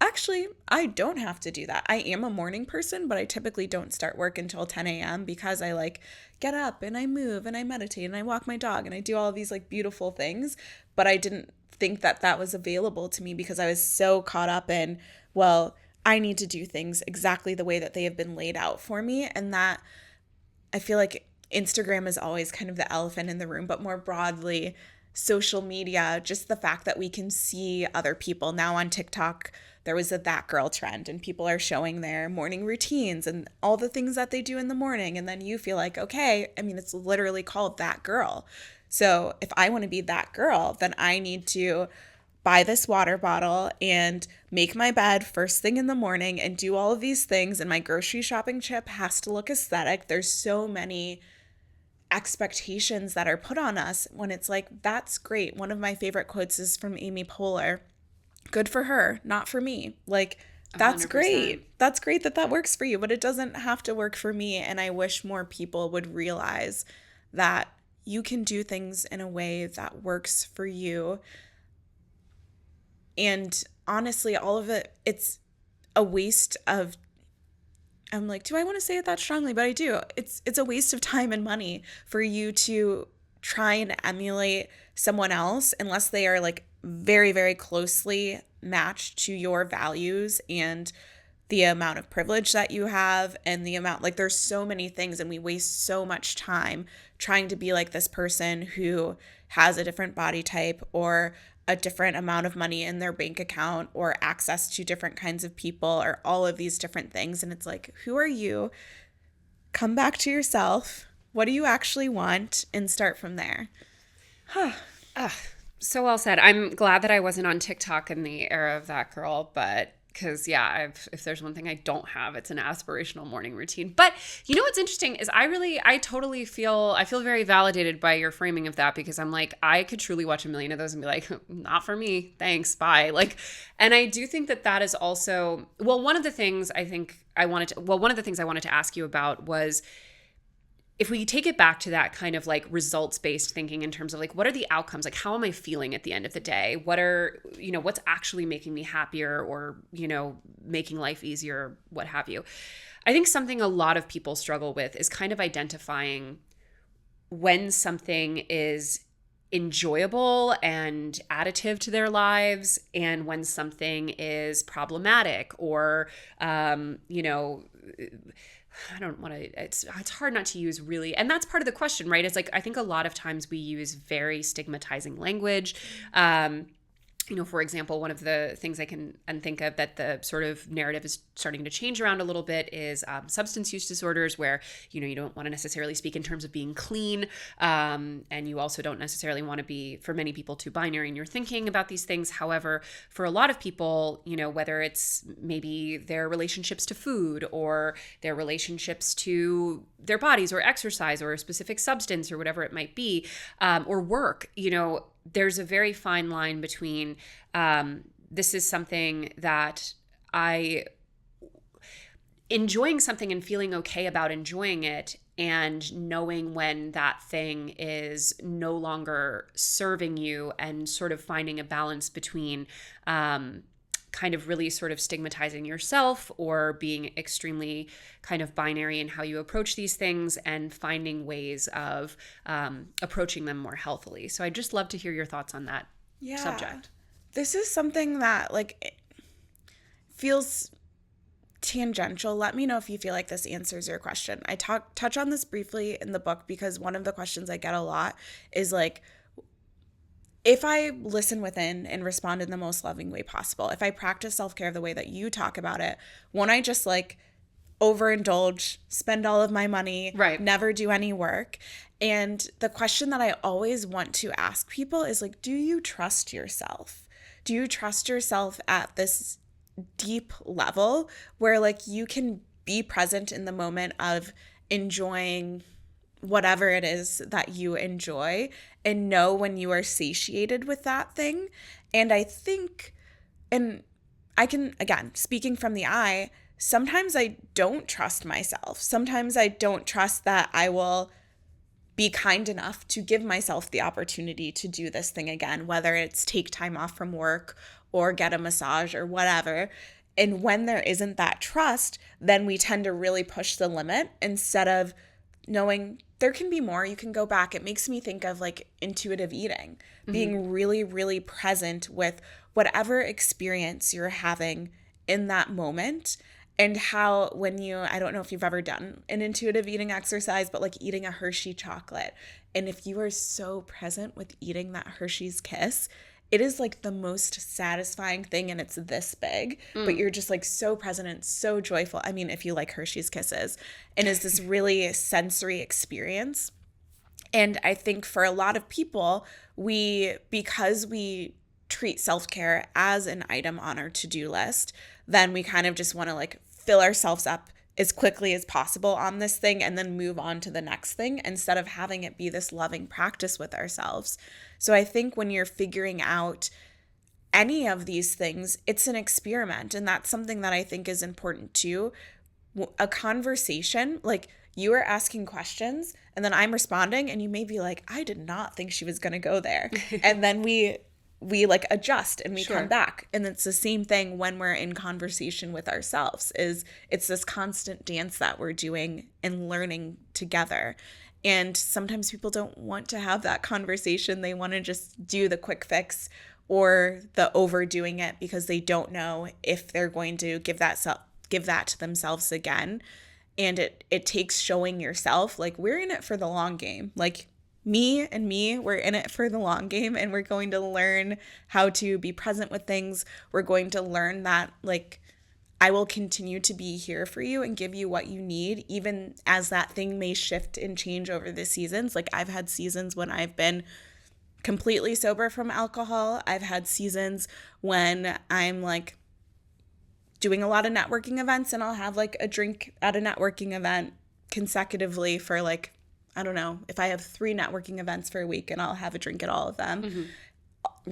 actually, I don't have to do that. I am a morning person, but I typically don't start work until 10 a.m. because I like get up and I move and I meditate and I walk my dog and I do all of these like beautiful things. But I didn't think that was available to me because I was so caught up in, well, I need to do things exactly the way that they have been laid out for me. And that I feel like Instagram is always kind of the elephant in the room, but more broadly, social media, just the fact that we can see other people. Now on TikTok, there was a that girl trend and people are showing their morning routines and all the things that they do in the morning. And then you feel like, okay, I mean, it's literally called that girl. So if I want to be that girl, then I need to buy this water bottle and make my bed first thing in the morning and do all of these things. And my grocery shopping trip has to look aesthetic. There's so many expectations that are put on us when it's like, that's great. One of my favorite quotes is from Amy Poehler. Good for her, not for me. Like, that's 100%. Great. That's great that works for you, but it doesn't have to work for me. And I wish more people would realize that you can do things in a way that works for you. And honestly, all of it, it's a waste of, I'm like, do I want to say it that strongly? But I do. It's a waste of time and money for you to try and emulate someone else unless they are like very, very closely matched to your values and the amount of privilege that you have and the amount, like, there's so many things and we waste so much time trying to be like this person who has a different body type or a different amount of money in their bank account or access to different kinds of people or all of these different things. And it's like, who are you? Come back to yourself. What do you actually want? And start from there. So well said. I'm glad that I wasn't on TikTok in the era of that girl, but because, if there's one thing I don't have, it's an aspirational morning routine. But you know what's interesting is I totally feel very validated by your framing of that, because I'm like, I could truly watch a million of those and be like, not for me, thanks, bye. Like, and I do think that is also, one of the things I wanted to ask you about was, if we take it back to that kind of like results-based thinking in terms of like, what are the outcomes? Like, how am I feeling at the end of the day? What's actually making me happier or, making life easier, what have you? I think something a lot of people struggle with is kind of identifying when something is enjoyable and additive to their lives, and when something is problematic or, you know, I don't want to, it's hard not to use really, and that's part of the question, right? It's like, I think a lot of times we use very stigmatizing language. You know, for example, one of the things I can think of that the sort of narrative is starting to change around a little bit is substance use disorders, where, you know, you don't want to necessarily speak in terms of being clean. And you also don't necessarily want to be, for many people, too binary in your thinking about these things. However, for a lot of people, you know, whether it's maybe their relationships to food or their relationships to their bodies or exercise or a specific substance or whatever it might be, or work, you know, there's a very fine line between this is something that enjoying something and feeling okay about enjoying it, and knowing when that thing is no longer serving you, and sort of finding a balance between kind of really sort of stigmatizing yourself or being extremely kind of binary in how you approach these things, and finding ways of approaching them more healthily. So I'd just love to hear your thoughts on that subject. This is something that like feels tangential. Let me know if you feel like this answers your question. I touch on this briefly in the book because one of the questions I get a lot is like, if I listen within and respond in the most loving way possible, if I practice self-care the way that you talk about it, won't I just like overindulge, spend all of my money, never do any work? And the question that I always want to ask people is like, do you trust yourself? Do you trust yourself at this deep level where like you can be present in the moment of enjoying whatever it is that you enjoy, and know when you are satiated with that thing? And I think, and I can, again, speaking from the I, sometimes I don't trust myself. Sometimes I don't trust that I will be kind enough to give myself the opportunity to do this thing again, whether it's take time off from work or get a massage or whatever. And when there isn't that trust, then we tend to really push the limit instead of knowing there can be more. You can go back. It makes me think of like intuitive eating, being really, really present with whatever experience you're having in that moment. And how when you, I don't know if you've ever done an intuitive eating exercise, but like eating a Hershey chocolate. And if you are so present with eating that Hershey's Kiss, it is like the most satisfying thing, and it's this big, but you're just like so present and so joyful. I mean, if you like Hershey's Kisses, and it's this really sensory experience. And I think for a lot of people, because we treat self-care as an item on our to-do list, then we kind of just want to like fill ourselves up as quickly as possible on this thing and then move on to the next thing, instead of having it be this loving practice with ourselves. So I think when you're figuring out any of these things, it's an experiment. And that's something that I think is important too. A conversation, like you are asking questions and then I'm responding, and you may be like, I did not think she was going to go there. And then we like adjust and we come back. And it's the same thing when we're in conversation with ourselves, is it's this constant dance that we're doing and learning together. And sometimes people don't want to have that conversation. They want to just do the quick fix or the overdoing it because they don't know if they're going to give that to themselves again. And it takes showing yourself, like, we're in it for the long game. Like, me, we're in it for the long game, and we're going to learn how to be present with things. We're going to learn that, like, I will continue to be here for you and give you what you need, even as that thing may shift and change over the seasons. Like, I've had seasons when I've been completely sober from alcohol. I've had seasons when I'm, like, doing a lot of networking events, and I'll have, like, a drink at a networking event consecutively for, like, I don't know, if I have 3 networking events for a week, and I'll have a drink at all of them. Mm-hmm.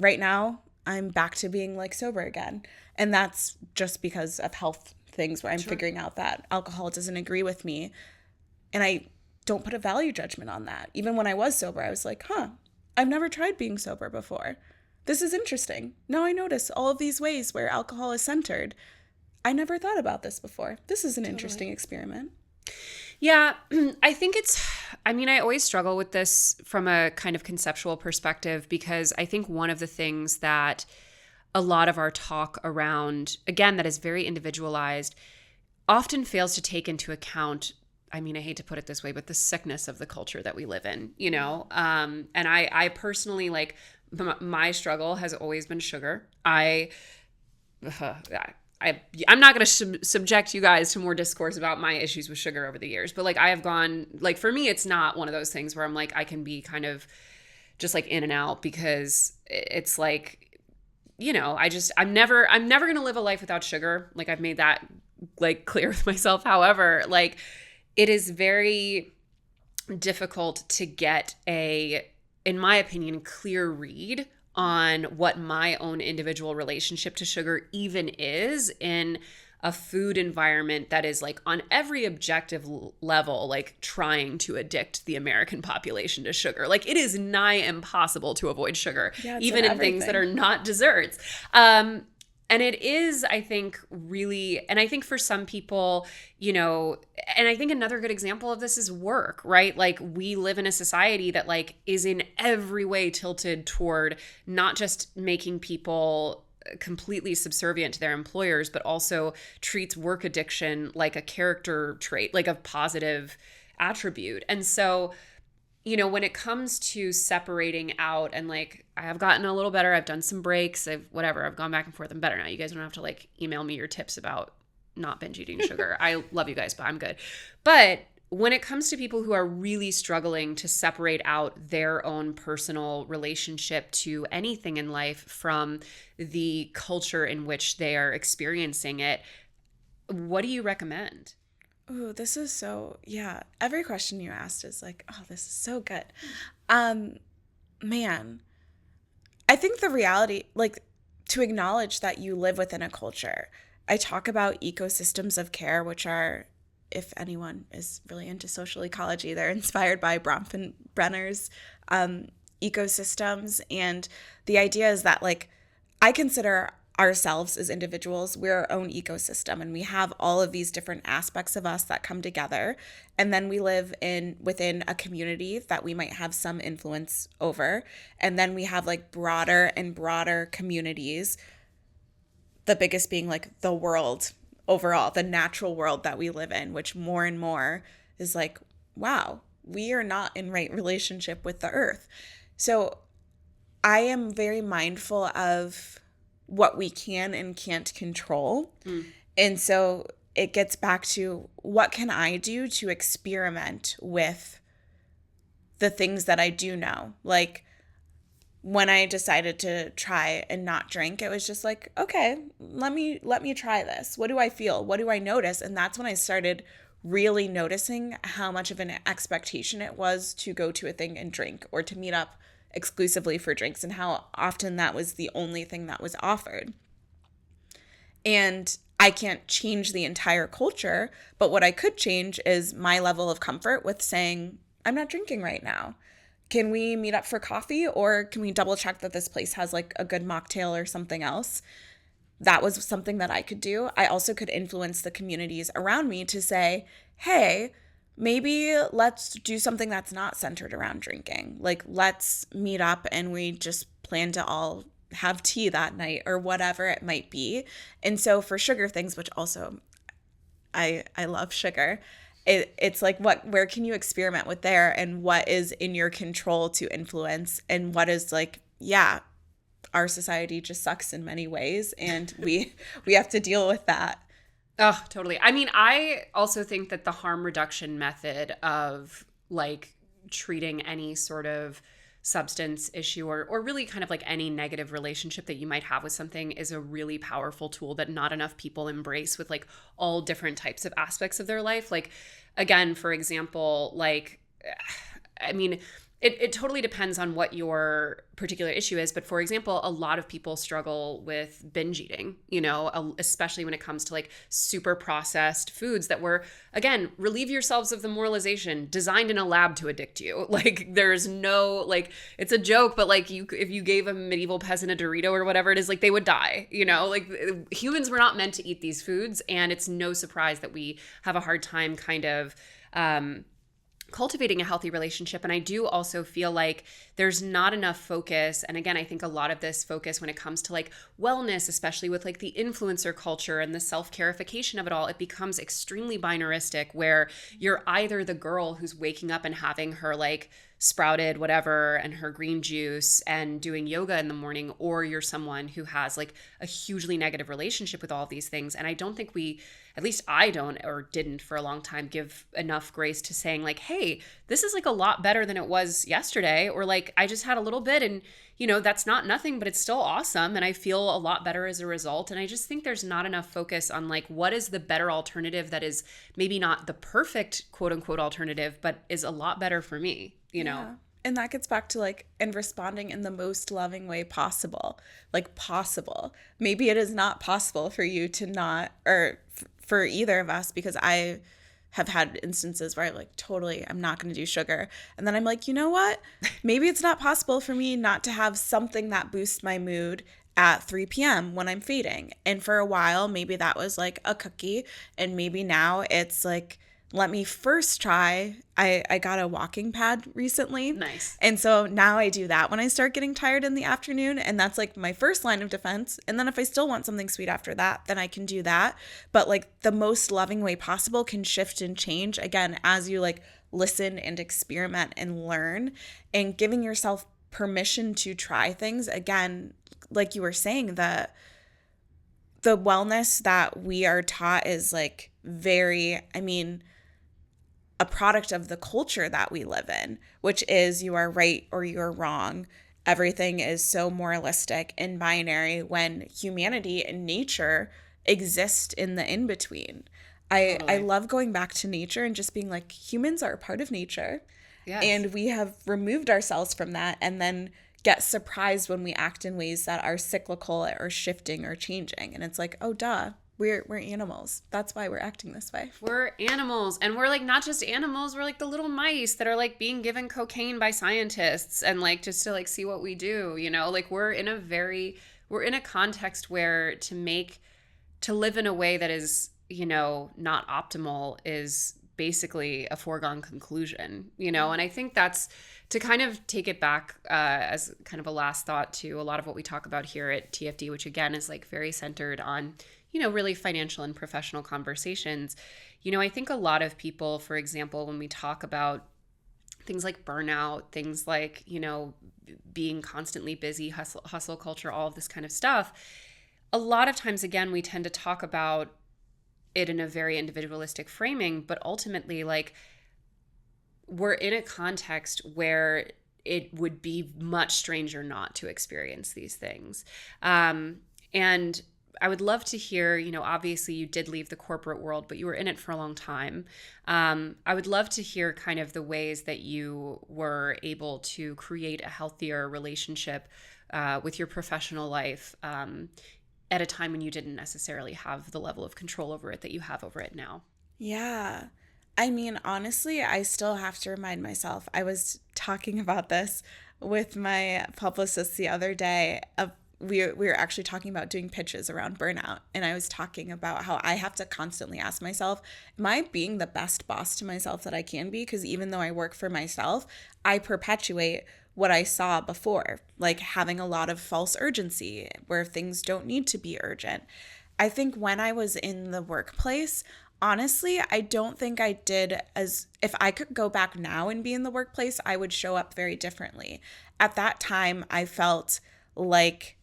Right now, I'm back to being, like, sober again. And that's just because of health things where I'm figuring out that alcohol doesn't agree with me. And I don't put a value judgment on that. Even when I was sober, I was like, I've never tried being sober before. This is interesting. Now I notice all of these ways where alcohol is centered. I never thought about this before. This is an interesting experiment. Yeah, I think it's I mean, I always struggle with this from a kind of conceptual perspective, because I think one of the things that a lot of our talk around, again, that is very individualized, often fails to take into account, I mean, I hate to put it this way, but the sickness of the culture that we live in, you know? And I personally, like, my struggle has always been sugar. I'm not going to subject you guys to more discourse about my issues with sugar over the years, but like I have gone, like for me, it's not one of those things where I'm like, I can be kind of just like in and out, because it's like, you know, I'm never going to live a life without sugar. Like I've made that like clear with myself. However, like it is very difficult to get in my opinion, clear read on what my own individual relationship to sugar even is in a food environment that is like on every objective level, like trying to addict the American population to sugar. Like it is nigh impossible to avoid sugar, even in things that are not desserts. And it is, I think, really, and I think for some people, you know, and I think another good example of this is work, right? Like we live in a society that like is in every way tilted toward not just making people completely subservient to their employers, but also treats work addiction like a character trait, like a positive attribute. And so, you know, when it comes to separating out, and like I have gotten a little better, I've done some breaks, I've gone back and forth, I'm better now. You guys don't have to like email me your tips about not binge eating sugar. I love you guys, but I'm good. But when it comes to people who are really struggling to separate out their own personal relationship to anything in life from the culture in which they are experiencing it, what do you recommend? Oh, this is so, yeah. Every question you asked is like, oh, this is so good. Man, I think the reality, like to acknowledge that you live within a culture. I talk about ecosystems of care, which are, if anyone is really into social ecology, they're inspired by Bronfenbrenner's ecosystems. And the idea is that like, I consider ourselves as individuals, we're our own ecosystem, and we have all of these different aspects of us that come together, and then we live within a community that we might have some influence over, and then we have like broader and broader communities, the biggest being like the world overall, the natural world that we live in, which more and more is like, wow, we are not in right relationship with the earth. So I am very mindful of what we can and can't control. And so it gets back to, what can I do to experiment with the things that I do know? Like when I decided to try and not drink, it was just like, okay, let me try this. What do I feel? What do I notice? And that's when I started really noticing how much of an expectation it was to go to a thing and drink, or to meet up exclusively for drinks, and how often that was the only thing that was offered. And I can't change the entire culture, but what I could change is my level of comfort with saying, I'm not drinking right now. Can we meet up for coffee, or can we double check that this place has like a good mocktail or something else? That was something that I could do. I also could influence the communities around me to say, hey, maybe let's do something that's not centered around drinking. Like, let's meet up and we just plan to all have tea that night, or whatever it might be. And so for sugar things, which also I love sugar, it's like, where can you experiment with there, and what is in your control to influence, and what is like, yeah, our society just sucks in many ways, and we have to deal with that. Oh, totally. I mean, I also think that the harm reduction method of like treating any sort of substance issue, or really kind of like any negative relationship that you might have with something, is a really powerful tool that not enough people embrace with like all different types of aspects of their life. Like, again, for example, like, I mean, it totally depends on what your particular issue is. But for example, a lot of people struggle with binge eating, you know, especially when it comes to like super processed foods that were, again, relieve yourselves of the moralization, designed in a lab to addict you. Like there's no, like, it's a joke, but like if you gave a medieval peasant a Dorito or whatever it is, like they would die, you know, like humans were not meant to eat these foods. And it's no surprise that we have a hard time kind of, cultivating a healthy relationship. And I do also feel like there's not enough focus. And again, I think a lot of this focus when it comes to like wellness, especially with like the influencer culture and the self-carification of it all, it becomes extremely binaristic where you're either the girl who's waking up and having her like sprouted whatever and her green juice and doing yoga in the morning, or you're someone who has like a hugely negative relationship with all of these things. And I don't think we, at least I don't or didn't for a long time, give enough grace to saying like, hey, this is like a lot better than it was yesterday, or like I just had a little bit and that's not nothing, but it's still awesome and I feel a lot better as a result. And I just think there's not enough focus on like what is the better alternative that is maybe not the perfect quote unquote alternative, but is a lot better for me, Yeah. And that gets back to like, and responding in the most loving way possible, like possible. Maybe it is not possible for you to not, or for either of us, because I have had instances where I'm like, totally, I'm not going to do sugar. And then I'm like, you know what? Maybe it's not possible for me not to have something that boosts my mood at 3 p.m. when I'm fading. And for a while, maybe that was like a cookie. And maybe now it's like, let me first try. I got a walking pad recently. Nice. And so now I do that when I start getting tired in the afternoon. And that's like my first line of defense. And then if I still want something sweet after that, then I can do that. But like the most loving way possible can shift and change again as you like listen and experiment and learn, and giving yourself permission to try things. Again, like you were saying, the wellness that we are taught is like very, a product of the culture that we live in, which is you are right or you're wrong. Everything is so moralistic and binary when humanity and nature exist in the in-between. Totally. I love going back to nature and just being like, humans are a part of nature. Yes. And we have removed ourselves from that and then get surprised when we act in ways that are cyclical or shifting or changing. And it's like, oh, duh. We're animals. That's why we're acting this way. We're animals. And we're like not just animals, we're like the little mice that are like being given cocaine by scientists and like just to like see what we do, like we're in a context where to live in a way that is, not optimal is basically a foregone conclusion, and I think that's to kind of take it back as kind of a last thought to a lot of what we talk about here at TFD, which again is like very centered on really financial and professional conversations. I think a lot of people, for example, when we talk about things like burnout, things like, being constantly busy, hustle culture, all of this kind of stuff, a lot of times, again, we tend to talk about it in a very individualistic framing, but ultimately, like, we're in a context where it would be much stranger not to experience these things. And I would love to hear, obviously you did leave the corporate world, but you were in it for a long time. I would love to hear kind of the ways that you were able to create a healthier relationship with your professional life at a time when you didn't necessarily have the level of control over it that you have over it now. Yeah. Honestly, I still have to remind myself. I was talking about this with my publicist the other day. We were actually talking about doing pitches around burnout. And I was talking about how I have to constantly ask myself, am I being the best boss to myself that I can be? Because even though I work for myself, I perpetuate what I saw before, like having a lot of false urgency where things don't need to be urgent. I think when I was in the workplace, honestly, I don't think I did if I could go back now and be in the workplace, I would show up very differently. At that time, I felt like,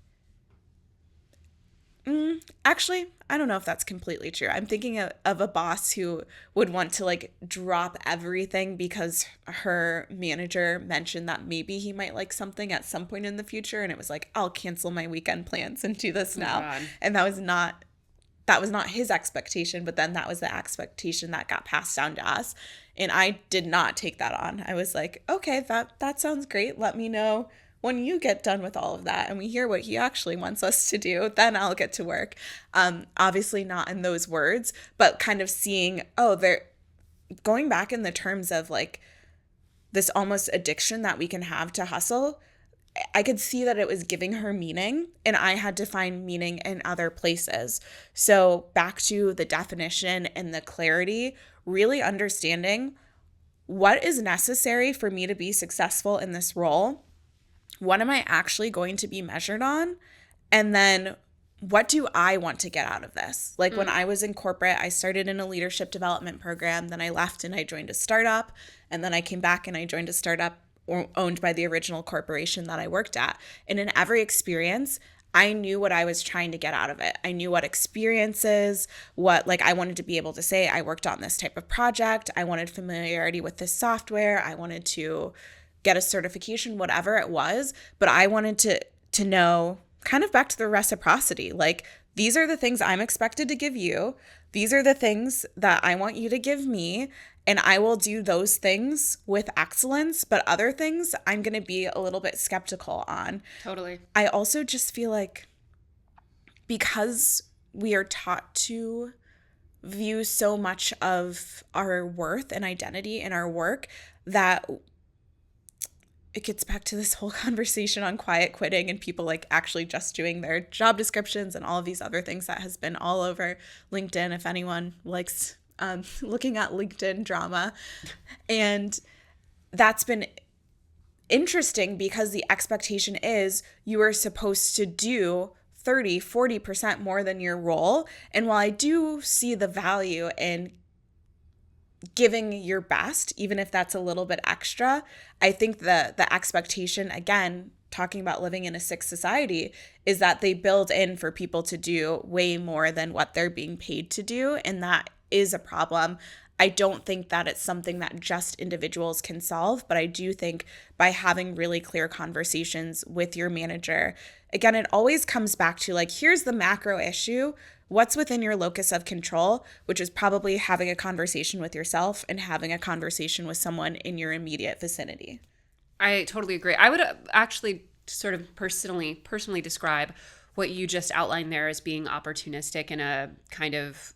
actually, I don't know if that's completely true. I'm thinking of a boss who would want to like drop everything because her manager mentioned that maybe he might like something at some point in the future. And it was like, I'll cancel my weekend plans and do this now. God. And that was not his expectation, but then that was the expectation that got passed down to us. And I did not take that on. I was like, okay, that sounds great. Let me know when you get done with all of that and we hear what he actually wants us to do, then I'll get to work. Obviously not in those words, but kind of seeing, they're going back in the terms of like this almost addiction that we can have to hustle. I could see that it was giving her meaning and I had to find meaning in other places. So back to the definition and the clarity, really understanding what is necessary for me to be successful in this role? What am I actually going to be measured on? And then what do I want to get out of this? Like when I was in corporate, I started in a leadership development program, then I left and I joined a startup, and then I came back and I joined a startup owned by the original corporation that I worked at. And in every experience, I knew what I was trying to get out of it. I knew what experiences, what like I wanted to be able to say, I worked on this type of project. I wanted familiarity with this software. I wanted to get a certification, whatever it was. But I wanted to know, kind of back to the reciprocity, like these are the things I'm expected to give you. These are the things that I want you to give me. And I will do those things with excellence, but other things I'm going to be a little bit skeptical on. Totally. I also just feel like because we are taught to view so much of our worth and identity in our work, that it gets back to this whole conversation on quiet quitting and people like actually just doing their job descriptions and all of these other things that has been all over LinkedIn, if anyone likes looking at LinkedIn drama. And that's been interesting because the expectation is you are supposed to do 30, 40% more than your role. And while I do see the value in giving your best, even if that's a little bit extra, I think the expectation, again, talking about living in a sick society, is that they build in for people to do way more than what they're being paid to do. And that is a problem. I don't think that it's something that just individuals can solve, but I do think by having really clear conversations with your manager, again, it always comes back to like, here's the macro issue. What's within your locus of control, which is probably having a conversation with yourself and having a conversation with someone in your immediate vicinity. I totally agree. I would actually sort of personally describe what you just outlined there as being opportunistic in a kind of,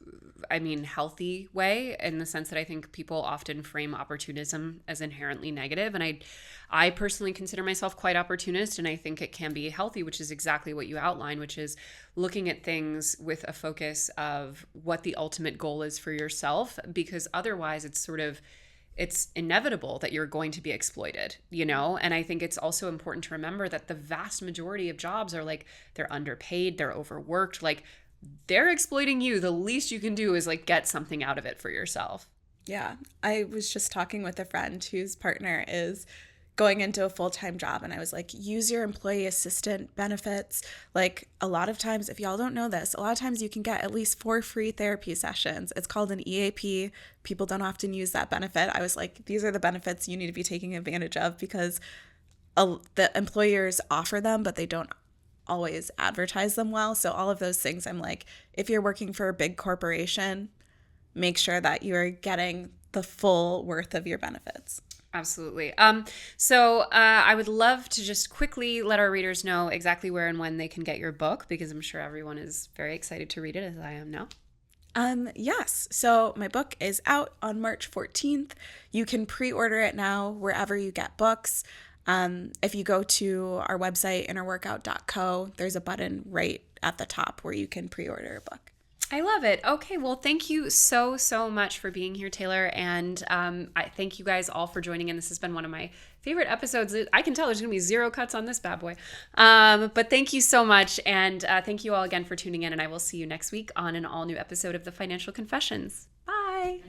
healthy way, in the sense that I think people often frame opportunism as inherently negative. And I personally consider myself quite opportunist, and I think it can be healthy, which is exactly what you outlined, which is looking at things with a focus of what the ultimate goal is for yourself, because otherwise it's inevitable that you're going to be exploited, And I think it's also important to remember that the vast majority of jobs are like, they're underpaid, they're overworked, like they're exploiting you. The least you can do is like get something out of it for yourself. Yeah. I was just talking with a friend whose partner is going into a full-time job, and I was like, use your employee assistant benefits. Like a lot of times, if y'all don't know this, a lot of times you can get at least 4 free therapy sessions. It's called an EAP. People don't often use that benefit. I was like, these are the benefits you need to be taking advantage of, because the employers offer them, but they don't always advertise them well. So all of those things, I'm like, if you're working for a big corporation, make sure that you're getting the full worth of your benefits. Absolutely. So I would love to just quickly let our readers know exactly where and when they can get your book, because I'm sure everyone is very excited to read it, as I am now. Yes. So my book is out on March 14th. You can pre-order it now wherever you get books. If you go to our website, innerworkout.co, there's a button right at the top where you can pre-order a book. I love it. Okay, well, thank you so much for being here, Taylor. And I thank you guys all for joining in. This has been one of my favorite episodes. I can tell there's going to be 0 cuts on this bad boy. But thank you so much. And thank you all again for tuning in. And I will see you next week on an all new episode of The Financial Confessions. Bye.